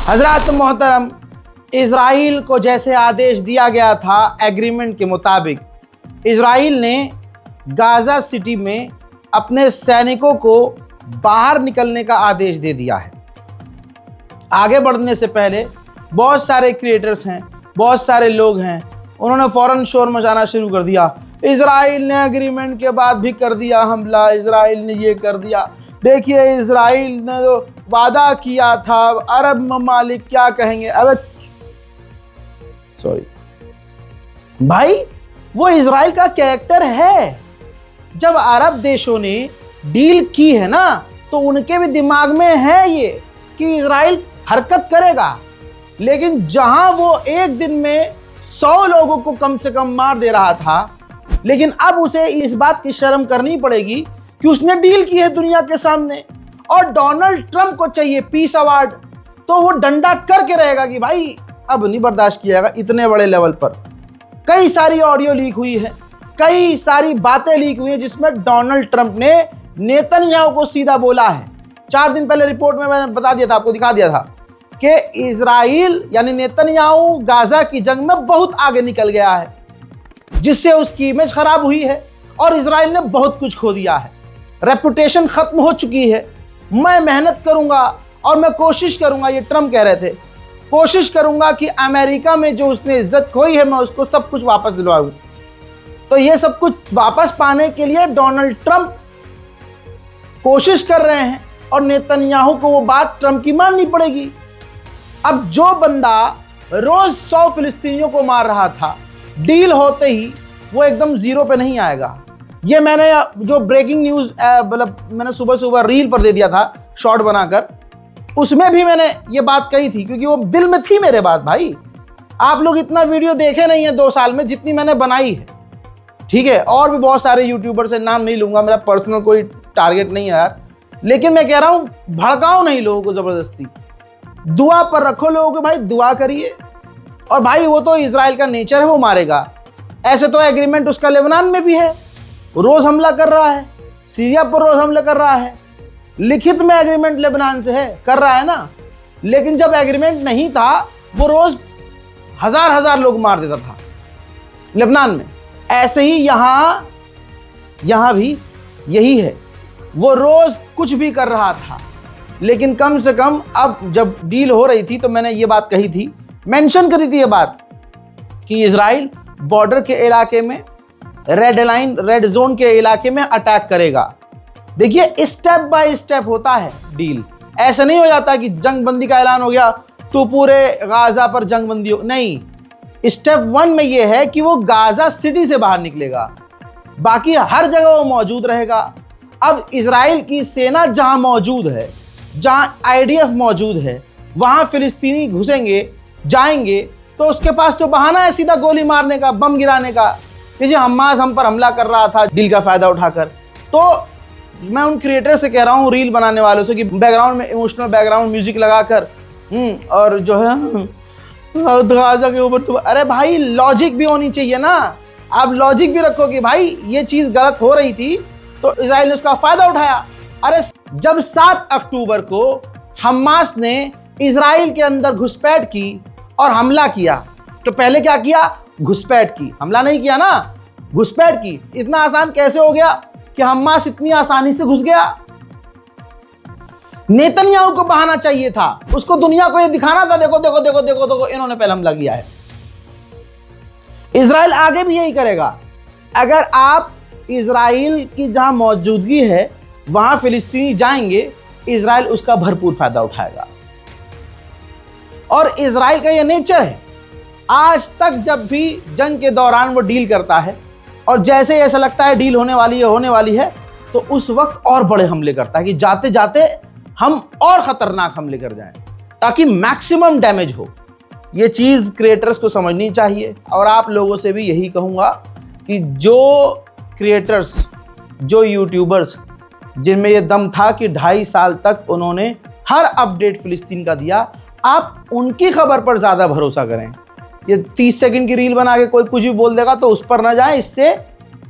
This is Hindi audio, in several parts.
हजरत मोहतरम, इज़राइल को जैसे आदेश दिया गया था एग्रीमेंट के मुताबिक, इज़राइल ने गाज़ा सिटी में अपने सैनिकों को बाहर निकलने का आदेश दे दिया है। आगे बढ़ने से पहले बहुत सारे क्रिएटर्स हैं, बहुत सारे लोग हैं, उन्होंने फ़ौरन शोर मचाना शुरू कर दिया। इज़राइल ने एग्रीमेंट के बाद भी कर दिया हमला, इज़राइल ने ये कर दिया। देखिए, इज़राइल ने जो वादा किया था, अरब ममालिक क्या कहेंगे। अरे सॉरी भाई, वो इज़राइल का कैरेक्टर है। जब अरब देशों ने डील की है ना, तो उनके भी दिमाग में है ये कि इज़राइल हरकत करेगा। लेकिन जहां वो एक दिन में 100 लोगों को कम से कम मार दे रहा था, लेकिन अब उसे इस बात की शर्म करनी पड़ेगी कि उसने डील की है दुनिया के सामने, और डोनाल्ड ट्रंप को चाहिए पीस अवार्ड। तो वो डंडा करके रहेगा कि भाई अब नहीं बर्दाश्त किया जाएगा। इतने बड़े लेवल पर कई सारी ऑडियो लीक हुई है, कई सारी बातें लीक हुई हैं जिसमें डोनाल्ड ट्रंप ने नेतन्याहू को सीधा बोला है। 4 दिन पहले रिपोर्ट में मैंने बता दिया था, आपको दिखा दिया था कि इज़राइल यानी नेतन्याहू गाज़ा की जंग में बहुत आगे निकल गया है, जिससे उसकी इमेज खराब हुई है और इज़राइल ने बहुत कुछ खो दिया है। रेपुटेशन खत्म हो चुकी है। मैं मेहनत करूंगा और मैं कोशिश करूंगा, ये ट्रम्प कह रहे थे, कोशिश करूंगा कि अमेरिका में जो उसने इज्जत खोई है मैं उसको सब कुछ वापस दिलवाऊं। तो ये सब कुछ वापस पाने के लिए डोनाल्ड ट्रंप कोशिश कर रहे हैं और नेतन्याहू को वो बात ट्रंप की माननी पड़ेगी। अब जो बंदा रोज 100 फिलिस्तीनियों को मार रहा था, डील होते ही वो एकदम जीरो पे नहीं आएगा। ये मैंने जो ब्रेकिंग न्यूज़ मतलब मैंने सुबह सुबह रील पर दे दिया था शॉर्ट बनाकर, उसमें भी मैंने ये बात कही थी, क्योंकि वो दिल में थी मेरे बात। भाई आप लोग इतना वीडियो देखे नहीं है 2 साल में जितनी मैंने बनाई है, ठीक है। और भी बहुत सारे यूट्यूबर से नाम नहीं लूँगा, मेरा पर्सनल कोई टारगेट नहीं है यार, लेकिन मैं कह रहा हूँ भड़काओ नहीं लोगों को ज़बरदस्ती, दुआ पर रखो लोगों को। भाई दुआ करिए। और भाई वो तो इज़राइल का नेचर है, वो मारेगा। ऐसे तो एग्रीमेंट उसका लेबनान में भी है, रोज़ हमला कर रहा है, सीरिया पर रोज़ हमला कर रहा है। लिखित में एग्रीमेंट लेबनान से है, कर रहा है ना। लेकिन जब एग्रीमेंट नहीं था, वो रोज़ हजार लोग मार देता था लेबनान में। ऐसे ही यहाँ भी यही है, वो रोज़ कुछ भी कर रहा था। लेकिन कम से कम अब जब डील हो रही थी तो मैंने ये बात कही थी, मेंशन करी थी ये बात कि इज़राइल बॉर्डर के इलाके में, रेड जोन के इलाके में अटैक करेगा। देखिए, स्टेप बाय स्टेप होता है डील। ऐसा नहीं हो जाता कि जंग बंदी का ऐलान हो गया तो पूरे गाज़ा पर जंग बंदी हो, नहीं। स्टेप 1 में ये है कि वो गाज़ा सिटी से बाहर निकलेगा, बाकी हर जगह वो मौजूद रहेगा। अब इज़राइल की सेना जहां मौजूद है, जहां IDF मौजूद है, वहां फिलिस्तीनी घुसेंगे, जाएंगे, तो उसके पास तो बहाना है सीधा गोली मारने का, बम गिराने का कि जी हमास हम पर हमला कर रहा था डील का फ़ायदा उठाकर। तो मैं उन क्रिएटर से कह रहा हूँ, रील बनाने वालों से, कि बैकग्राउंड में इमोशनल बैकग्राउंड म्यूजिक लगाकर और जो है गाज़ा के ऊपर, तो अरे भाई लॉजिक भी होनी चाहिए ना। आप लॉजिक भी रखो कि भाई ये चीज़ गलत हो रही थी तो इज़राइल ने उसका फ़ायदा उठाया। अरे जब 7 अक्टूबर को हमास ने इज़राइल के अंदर घुसपैठ की और हमला किया, तो पहले क्या किया? घुसपैठ की, हमला नहीं किया ना, घुसपैठ की। इतना आसान कैसे हो गया कि हमास इतनी आसानी से घुस गया? नेतन्याहू को बहाना चाहिए था, उसको दुनिया को ये दिखाना था, देखो देखो देखो देखो देखो इन्होंने पहले हमला किया है। इज़राइल आगे भी यही करेगा। अगर आप इज़राइल की जहां मौजूदगी है वहां फिलिस्तीनी जाएंगे, इज़राइल उसका भरपूर फायदा उठाएगा। और इज़राइल का यह नेचर है, आज तक जब भी जंग के दौरान वो डील करता है और जैसे ऐसा लगता है डील होने वाली है, तो उस वक्त और बड़े हमले करता है कि जाते जाते हम और ख़तरनाक हमले कर जाएं ताकि मैक्सिमम डैमेज हो। ये चीज़ क्रिएटर्स को समझनी चाहिए। और आप लोगों से भी यही कहूँगा कि जो क्रिएटर्स, जो यूट्यूबर्स जिनमें ये दम था कि 2.5 साल तक उन्होंने हर अपडेट फ़िलिस्तीन का दिया, आप उनकी खबर पर ज़्यादा भरोसा करें। ये 30 सेकंड की रील बना के कोई कुछ भी बोल देगा तो उस पर ना जाएं। इससे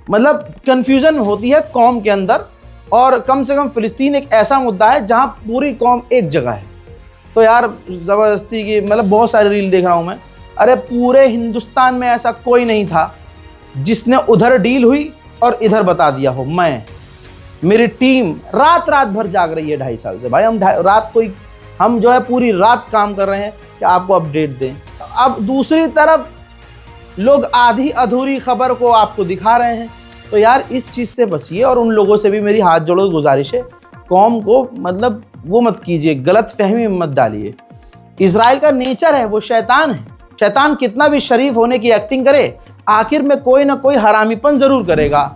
मतलब कन्फ्यूज़न होती है कौम के अंदर। और कम से कम फ़िलिस्तीन एक ऐसा मुद्दा है जहां पूरी कौम एक जगह है। तो यार ज़बरदस्ती की मतलब बहुत सारी रील देख रहा हूँ मैं। अरे पूरे हिंदुस्तान में ऐसा कोई नहीं था जिसने उधर डील हुई और इधर बता दिया हो। मैं, मेरी टीम रात रात भर जाग रही है 2.5 साल से भाई। हम जो है पूरी रात काम कर रहे हैं कि आपको अपडेट दें। अब दूसरी तरफ लोग आधी अधूरी खबर को आपको दिखा रहे हैं। तो यार इस चीज़ से बचिए, और उन लोगों से भी मेरी हाथ जोड़ो गुजारिश है, कौम को मतलब वो मत कीजिए, गलत फहमी में मत डालिए। इजराइल का नेचर है, वो शैतान है। शैतान कितना भी शरीफ होने की एक्टिंग करे, आखिर में कोई ना कोई हरामीपन जरूर करेगा।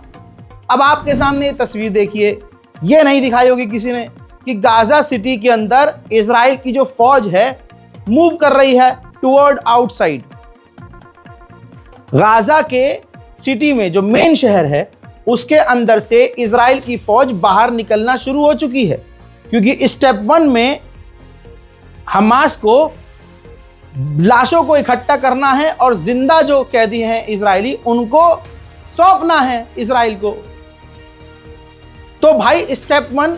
अब आपके सामने ये तस्वीर देखिए, ये नहीं दिखाई होगी किसी ने कि गाजा सिटी के अंदर इजराइल की जो फौज है मूव कर रही है टुवर्ड आउटसाइड। गाजा के सिटी में जो मेन शहर है उसके अंदर से इजराइल की फौज बाहर निकलना शुरू हो चुकी है, क्योंकि स्टेप 1 में हमास को लाशों को इकट्ठा करना है और जिंदा जो कैदी हैं इजरायली उनको सौंपना है इजराइल को। तो भाई स्टेप 1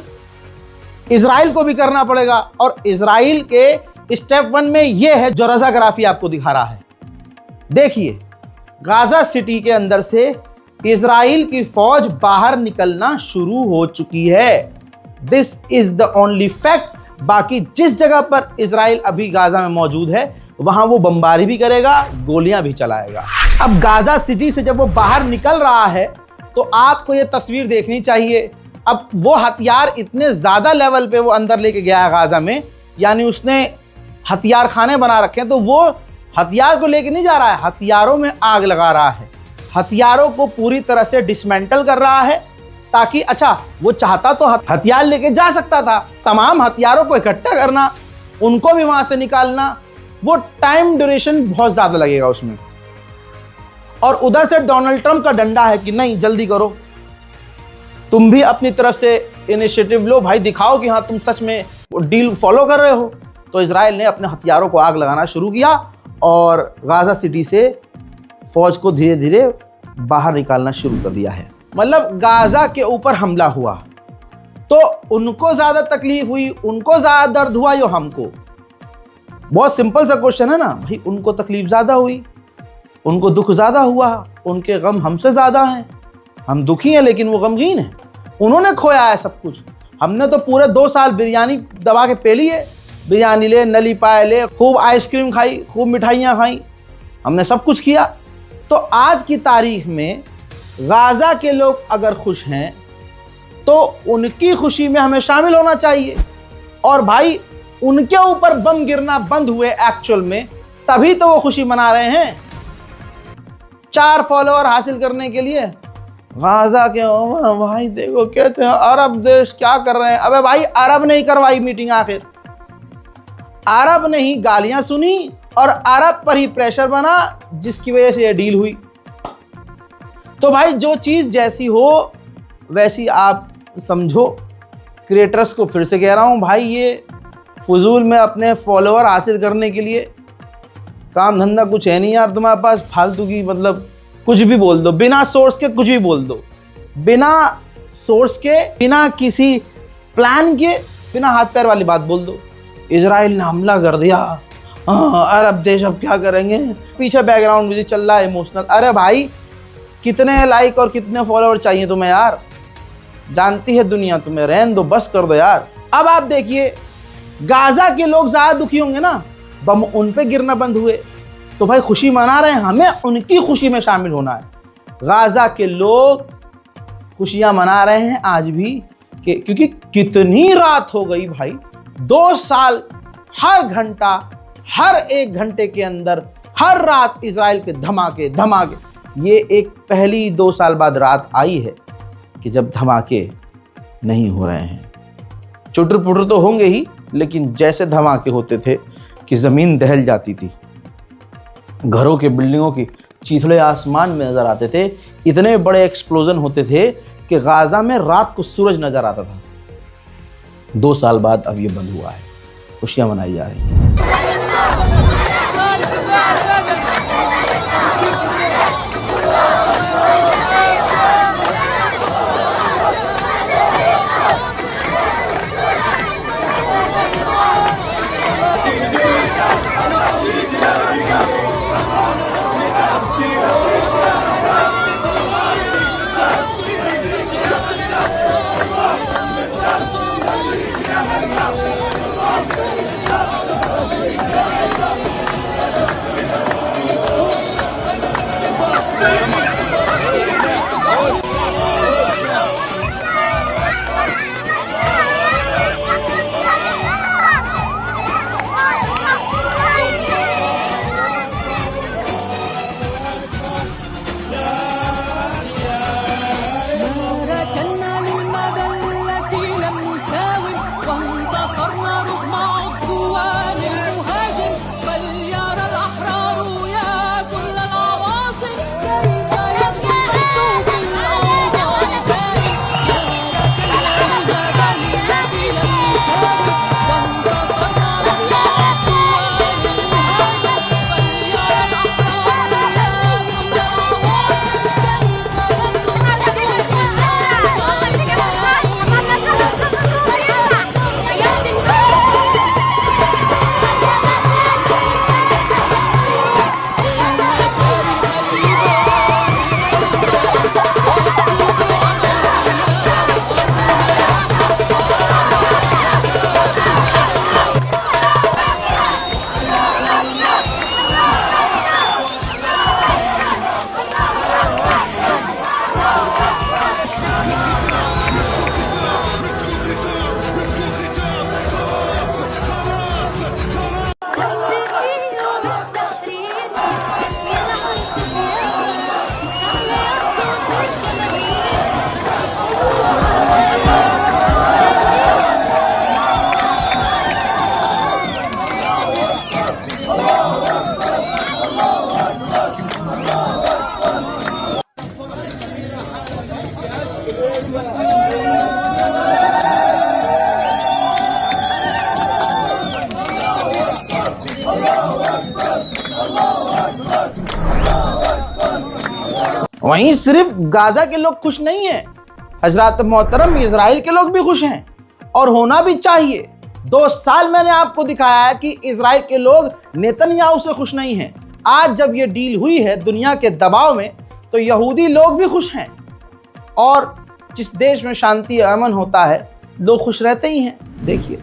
इजराइल को भी करना पड़ेगा, और इजराइल के स्टेप 1 में यह है जो रज़ाग्राफी आपको दिखा रहा है। देखिए, गाजा सिटी के अंदर से इजराइल की फौज बाहर निकलना शुरू हो चुकी है। This is the only fact. बाकी जिस जगह पर इजराइल अभी गाजा में मौजूद है वहां वो बमबारी भी करेगा, गोलियां भी चलाएगा। अब गाजा सिटी से जब वो बाहर निकल रहा है तो आपको ये तस्वीर देखनी चाहिए। अब वो हथियार इतने ज्यादा लेवल पे वो अंदर लेके गया है गाजा में, यानी उसने हथियार खाने बना रखे हैं। तो वो हथियार को लेके नहीं जा रहा है, हथियारों में आग लगा रहा है, हथियारों को पूरी तरह से डिसमेंटल कर रहा है, ताकि अच्छा वो चाहता तो हथियार लेके जा सकता था, तमाम हथियारों को इकट्ठा करना, उनको भी वहां से निकालना, वो टाइम ड्यूरेशन बहुत ज्यादा लगेगा उसमें। और उधर से डोनाल्ड ट्रंप का डंडा है कि नहीं जल्दी करो, तुम भी अपनी तरफ से इनिशिएटिव लो भाई, दिखाओ कि हाँ तुम सच में डील फॉलो कर रहे हो। तो इजराइल ने अपने हथियारों को आग लगाना शुरू किया और गाजा सिटी से फौज को धीरे धीरे बाहर निकालना शुरू कर दिया है। मतलब गाजा के ऊपर हमला हुआ तो उनको ज्यादा तकलीफ हुई, उनको ज्यादा दर्द हुआ या हमको? बहुत सिंपल सा क्वेश्चन है ना भाई। उनको तकलीफ ज्यादा हुई, उनको दुख ज्यादा हुआ, उनके गम हमसे ज्यादा हैं। हम दुखी हैं लेकिन वो गमगीन हैं। उन्होंने खोया है सब कुछ, हमने तो पूरे 2 साल बिरयानी दबा के पी ली है। बिरयानी ले, नली पाए ले, खूब आइसक्रीम खाई, खूब मिठाइयाँ खाई, हमने सब कुछ किया। तो आज की तारीख में गाजा के लोग अगर खुश हैं तो उनकी खुशी में हमें शामिल होना चाहिए। और भाई उनके ऊपर बम गिरना बंद हुए एक्चुअल में, तभी तो वो खुशी मना रहे हैं। 4 फॉलोअर हासिल करने के लिए गाजा के भाई देखो कहते हैं अरब देश क्या कर रहे हैं। अबे भाई अरब ने ही करवाई मीटिंग, आखिर अरब ने ही गालियां सुनी और अरब पर ही प्रेशर बना जिसकी वजह से ये डील हुई। तो भाई जो चीज जैसी हो वैसी आप समझो। क्रिएटर्स को फिर से कह रहा हूं भाई, ये फजूल में अपने फॉलोअर हासिल करने के लिए काम धंधा कुछ है नहीं यार तुम्हारे पास, फालतू की मतलब कुछ भी बोल दो, बिना सोर्स के कुछ भी बोल दो, बिना सोर्स के, बिना किसी प्लान के, बिना हाथ पैर वाली बात बोल दो। इजराइल ने हमला कर दिया, अरब देश अब क्या करेंगे, पीछे बैकग्राउंड म्यूजिक चल रहा है इमोशनल। अरे भाई कितने लाइक और कितने फॉलोअर चाहिए तुम्हें यार, जानती है दुनिया तुम्हें, रहन दो, बस कर दो यार। अब आप देखिए गाजा के लोग ज्यादा दुखी होंगे ना, बम उन पे गिरना बंद हुए तो भाई खुशी मना रहे हैं, हमें उनकी खुशी में शामिल होना है। गाजा के लोग खुशियां मना रहे हैं आज भी क्योंकि कितनी रात हो गई भाई, 2 साल हर घंटा, हर 1 घंटे के अंदर हर रात इजराइल के धमाके धमाके। ये एक पहली 2 साल बाद रात आई है कि जब धमाके नहीं हो रहे हैं। चुटर पुटर तो होंगे ही, लेकिन जैसे धमाके होते थे कि जमीन दहल जाती थी, घरों के बिल्डिंगों की चीथड़े आसमान में नजर आते थे, इतने बड़े एक्सप्लोजन होते थे कि गाजा में रात को सूरज नजर आता था। 2 साल बाद अब ये बंद हुआ है, खुशियां मनाई जा रही हैं। वहीं सिर्फ गाजा के लोग खुश नहीं हैं, हजरत मोहतरम इजराइल के लोग भी खुश हैं, और होना भी चाहिए। 2 साल मैंने आपको दिखाया है कि इजराइल के लोग नेतन्याहू से खुश नहीं हैं। आज जब ये डील हुई है दुनिया के दबाव में, तो यहूदी लोग भी खुश हैं, और जिस देश में शांति अमन होता है लोग खुश रहते ही हैं। देखिए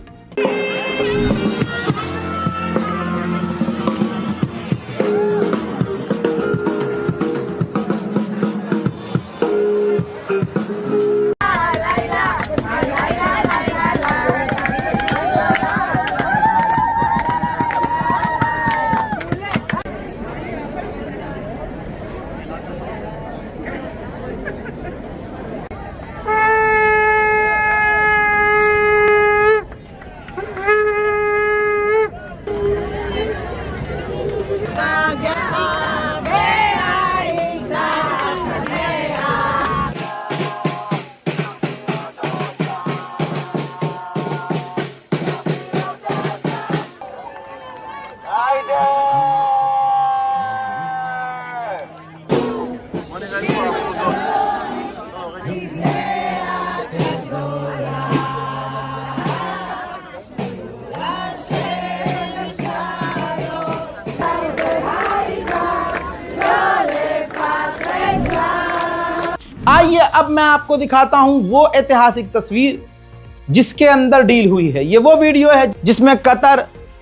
आइए अब मैं आपको दिखाता हूं वो ऐतिहासिक तस्वीर जिसके अंदर डील हुई है। ये वो वीडियो है जिसमें कतर,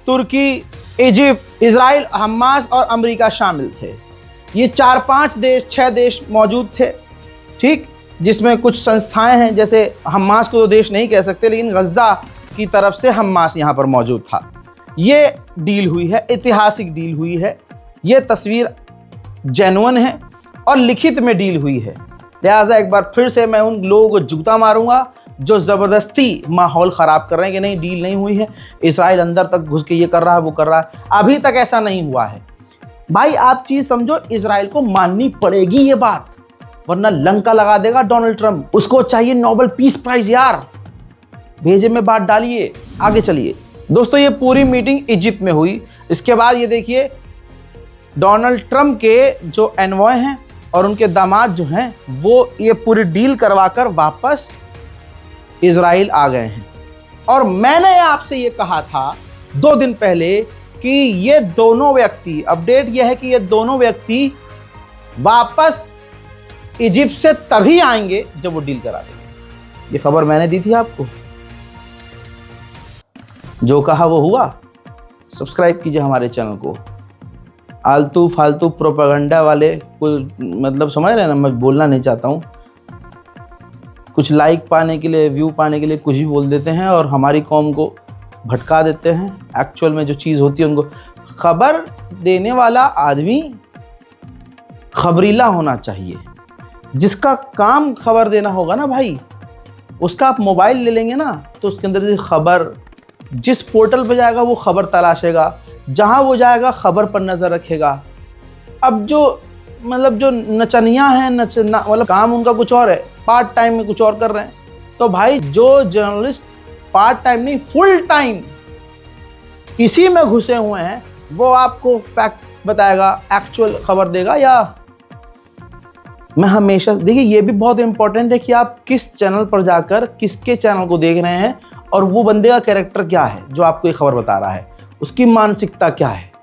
तुर्की, इजिप्ट, इजराइल, हमास और अमेरिका शामिल थे। ये 4-5 देश 6 देश मौजूद थे, ठीक, जिसमें कुछ संस्थाएं हैं, जैसे हमास को तो देश नहीं कह सकते, लेकिन गज़ा की तरफ से हमास यहाँ पर मौजूद था। ये डील हुई है, ऐतिहासिक डील हुई है। ये तस्वीर जेन्युइन है और लिखित में डील हुई है। लिहाजा एक बार फिर से मैं उन लोगों को जूता मारूंगा जो ज़बरदस्ती माहौल ख़राब कर रहे हैं कि नहीं डील नहीं हुई है, इसराइल अंदर तक घुस के ये कर रहा है वो कर रहा है। अभी तक ऐसा नहीं हुआ है भाई। आप चीज़ समझो, इसराइल को माननी पड़ेगी ये बात, वरना लंका लगा देगा डोनाल्ड ट्रंप। उसको चाहिए नोबेल पीस प्राइज यार। भेजे में बात डालिए, आगे चलिए दोस्तों। ये पूरी मीटिंग इजिप्ट में हुई। इसके बाद ये देखिए डोनाल्ड ट्रंप के जो एनवॉय हैं और उनके दामाद जो हैं वो ये पूरी डील करवाकर वापस इजराइल आ गए हैं। और मैंने आपसे ये कहा था 2 दिन पहले कि ये दोनों व्यक्ति, अपडेट यह है कि ये दोनों व्यक्ति वापस इजिप्ट से तभी आएंगे जब वो डील करा देंगे। ये खबर मैंने दी थी आपको। जो कहा वो हुआ। सब्सक्राइब कीजिए हमारे चैनल को। आलतू फालतू प्रोपेगेंडा वाले कुछ मतलब समझ रहे हैं ना, मैं बोलना नहीं चाहता हूँ। कुछ लाइक पाने के लिए, व्यू पाने के लिए कुछ भी बोल देते हैं और हमारी कौम को भटका देते हैं। एक्चुअल में जो चीज़ होती है उनको खबर देने वाला आदमी खबरीला होना चाहिए। जिसका काम खबर देना होगा ना भाई, उसका आप मोबाइल ले लेंगे ना तो उसके अंदर खबर, जिस पोर्टल पर जाएगा वो खबर तलाशेगा, जहाँ वो जाएगा खबर पर नज़र रखेगा। अब जो मतलब जो नचनिया है, नचना मतलब काम उनका कुछ और है, पार्ट टाइम में कुछ और कर रहे हैं। तो भाई जो जर्नलिस्ट पार्ट टाइम नहीं फुल टाइम इसी में घुसे हुए हैं, वो आपको फैक्ट बताएगा, एक्चुअल खबर देगा। या मैं हमेशा देखिए, ये भी बहुत इंपॉर्टेंट है कि आप किस चैनल पर जाकर किसके चैनल को देख रहे हैं और वो बंदे का कैरेक्टर क्या है जो आपको ये खबर बता रहा है, उसकी मानसिकता क्या है।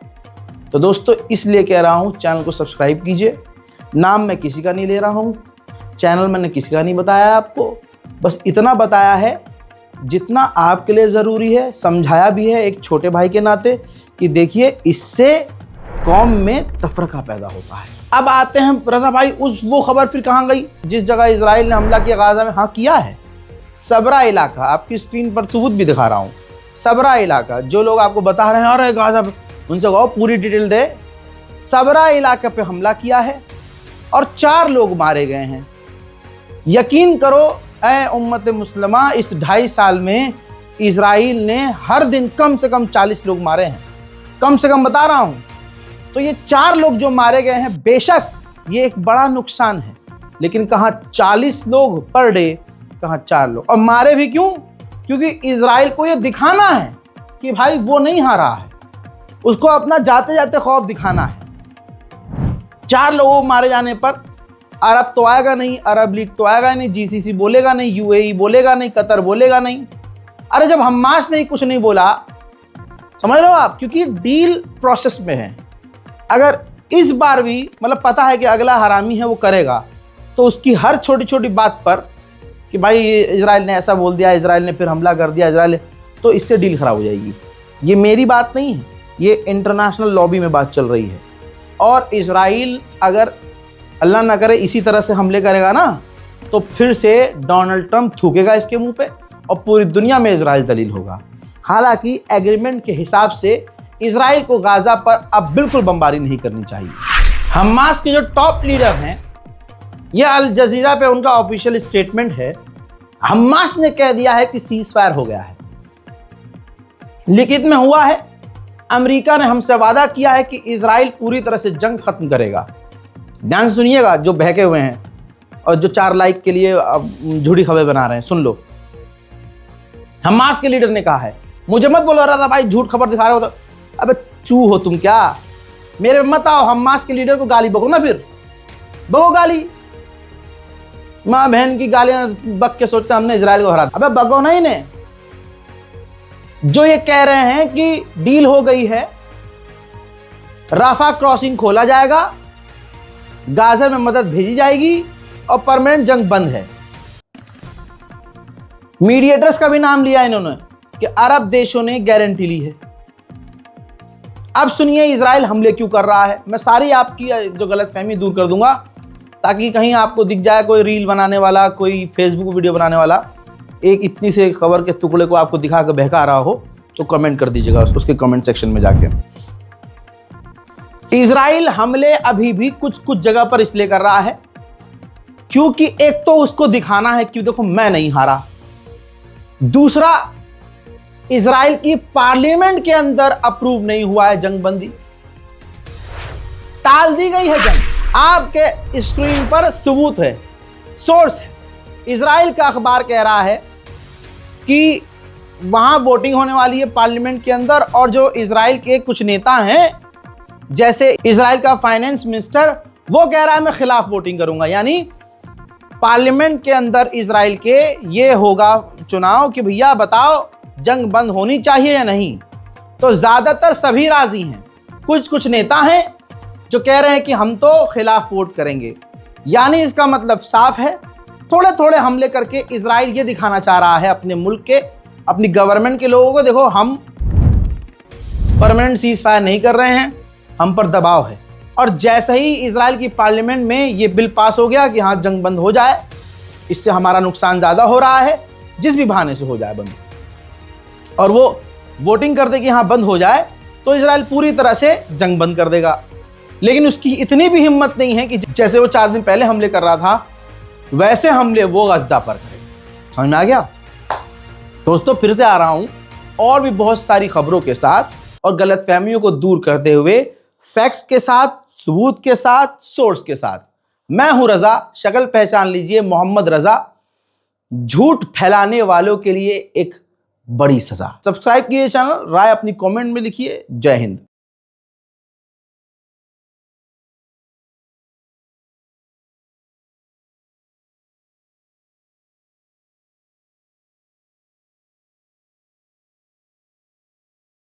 तो दोस्तों इसलिए कह रहा हूँ चैनल को सब्सक्राइब कीजिए। नाम मैं किसी का नहीं ले रहा हूँ, चैनल मैंने किसी का नहीं बताया आपको, बस इतना बताया है जितना आपके लिए ज़रूरी है। समझाया भी है एक छोटे भाई के नाते कि देखिए इससे कौम में तफरका पैदा होता है। अब आते हैं रज़ा भाई, वो खबर फिर कहाँ गई जिस जगह इजराइल ने हमला किया गाज़ा में। हाँ किया है, सबरा इलाका, आपकी स्क्रीन पर सबूत भी दिखा रहा हूँ। सबरा इलाका, जो लोग आपको बता रहे हैं अरे गाज़ा, उनसे कहो पूरी डिटेल दे। सबरा इलाके पे हमला किया है और 4 लोग मारे गए हैं। यकीन करो ऐ उम्मत मुस्लिमा, इस 2.5 साल में इजराइल ने हर दिन कम से कम 40 लोग मारे हैं, कम से कम बता रहा हूं। तो ये 4 लोग जो मारे गए हैं, बेशक ये एक बड़ा नुकसान है, लेकिन कहाँ 40 लोग पर डे, कहाँ 4 लोग। और मारे भी क्यों? क्योंकि इजराइल को ये दिखाना है कि भाई वो नहीं हारा है, उसको अपना जाते जाते खौफ दिखाना है। 4 लोगों मारे जाने पर अरब तो आएगा नहीं, अरब लीग तो आएगा नहीं, जीसीसी बोलेगा नहीं, यूएई बोलेगा नहीं, कतर बोलेगा नहीं। अरे जब हमास ने कुछ नहीं बोला, समझ रहे हो आप, क्योंकि डील प्रोसेस में है। अगर इस बार भी मतलब पता है कि अगला हरामी है वो करेगा, तो उसकी हर छोटी छोटी बात पर कि भाई इजराइल ने ऐसा बोल दिया, इजराइल ने फिर हमला कर दिया, इजराइल, तो इससे डील खराब हो जाएगी। ये मेरी बात नहीं है, ये इंटरनेशनल लॉबी में बात चल रही है। और इजराइल अगर अल्लाह ना करे इसी तरह से हमले करेगा ना, तो फिर से डोनाल्ड ट्रंप थूकेगा इसके मुंह पे और पूरी दुनिया में इजराइल जलील होगा। हालांकि एग्रीमेंट के हिसाब से इजराइल को गाजा पर अब बिल्कुल बमबारी नहीं करनी चाहिए। हमास के जो टॉप लीडर हैं, यह अल जजीरा पे उनका ऑफिशियल स्टेटमेंट है, हमास ने कह दिया है कि सीज फायर हो गया है, लिखित में हुआ है। अमेरिका ने हमसे वादा किया है कि इजराइल पूरी तरह से जंग खत्म करेगा। ध्यान से सुनिएगा जो बहके हुए हैं और जो 4 लाइक के लिए झूठी खबर बना रहे हैं, सुन लो। हमास के लीडर ने कहा है, मुझे मत बोलो रहा था भाई झूठ खबर दिखा रहे हो, तो अबे चू हो तुम क्या, मेरे मत आओ, हमास के लीडर को गाली बको ना, फिर बको गाली, माँ बहन की गालियां बक के सोचते हमने इजराइल को हरा दिया। अबे बको नहीं ने। जो ये कह रहे हैं कि डील हो गई है, राफा क्रॉसिंग खोला जाएगा, गाजा में मदद भेजी जाएगी और परमानेंट जंग बंद है। मीडिएटर्स का भी नाम लिया इन्होंने कि अरब देशों ने गारंटी ली है। अब सुनिए इजराइल हमले क्यों कर रहा है। मैं सारी आपकी जो गलतफहमी दूर कर दूंगा, ताकि कहीं आपको दिख जाए कोई रील बनाने वाला, कोई फेसबुक वीडियो बनाने वाला एक इतनी से खबर के टुकड़े को आपको दिखा कर बहका रहा हो, तो कमेंट कर दीजिएगा उसके कमेंट सेक्शन में जाके। इजराइल हमले अभी भी कुछ कुछ जगह पर इसलिए कर रहा है क्योंकि एक तो उसको दिखाना है कि देखो मैं नहीं हारा, दूसरा इजराइल की पार्लियामेंट के अंदर अप्रूव नहीं हुआ है जंगबंदी, टाल दी गई है जंग। आपके स्क्रीन पर सबूत है, सोर्स है। इजराइल का अखबार कह रहा है कि वहां वोटिंग होने वाली है पार्लियामेंट के अंदर, और जो इजराइल के कुछ नेता हैं, जैसे इजराइल का फाइनेंस मिनिस्टर, वो कह रहा है मैं खिलाफ वोटिंग करूंगा। यानी पार्लियामेंट के अंदर इजराइल के ये होगा चुनाव कि भैया बताओ जंग बंद होनी चाहिए या नहीं। तो ज्यादातर सभी राजी हैं, कुछ कुछ नेता हैं जो कह रहे हैं कि हम तो खिलाफ वोट करेंगे। यानी इसका मतलब साफ है, थोड़े थोड़े हमले करके इजराइल ये दिखाना चाह रहा है अपने मुल्क के, अपनी गवर्नमेंट के लोगों को, देखो हम परमानेंट सीज फायर नहीं कर रहे हैं, हम पर दबाव है। और जैसे ही इजराइल की पार्लियामेंट में ये बिल पास हो गया कि हाँ जंग बंद हो जाए, इससे हमारा नुकसान ज्यादा हो रहा है, जिस भी बहाने से हो जाए बंद, और वो वोटिंग कर दे कि हाँ बंद हो जाए, तो इजराइल पूरी तरह से जंग बंद कर देगा। लेकिन उसकी इतनी भी हिम्मत नहीं है कि जैसे वो 4 दिन पहले हमले कर रहा था, वैसे हमले वो गज़ा पर करे। समझ में आ गया दोस्तों? फिर से आ रहा हूं और भी बहुत सारी खबरों के साथ और गलतफहमियों को दूर करते हुए, फैक्ट्स के साथ, सबूत के साथ, सोर्स के साथ। मैं हूं रजा, शक्ल पहचान लीजिए, मोहम्मद रजा। झूठ फैलाने वालों के लिए एक बड़ी सजा। सब्सक्राइब कीजिए चैनल, राय अपनी कमेंट में लिखिए। जय हिंद।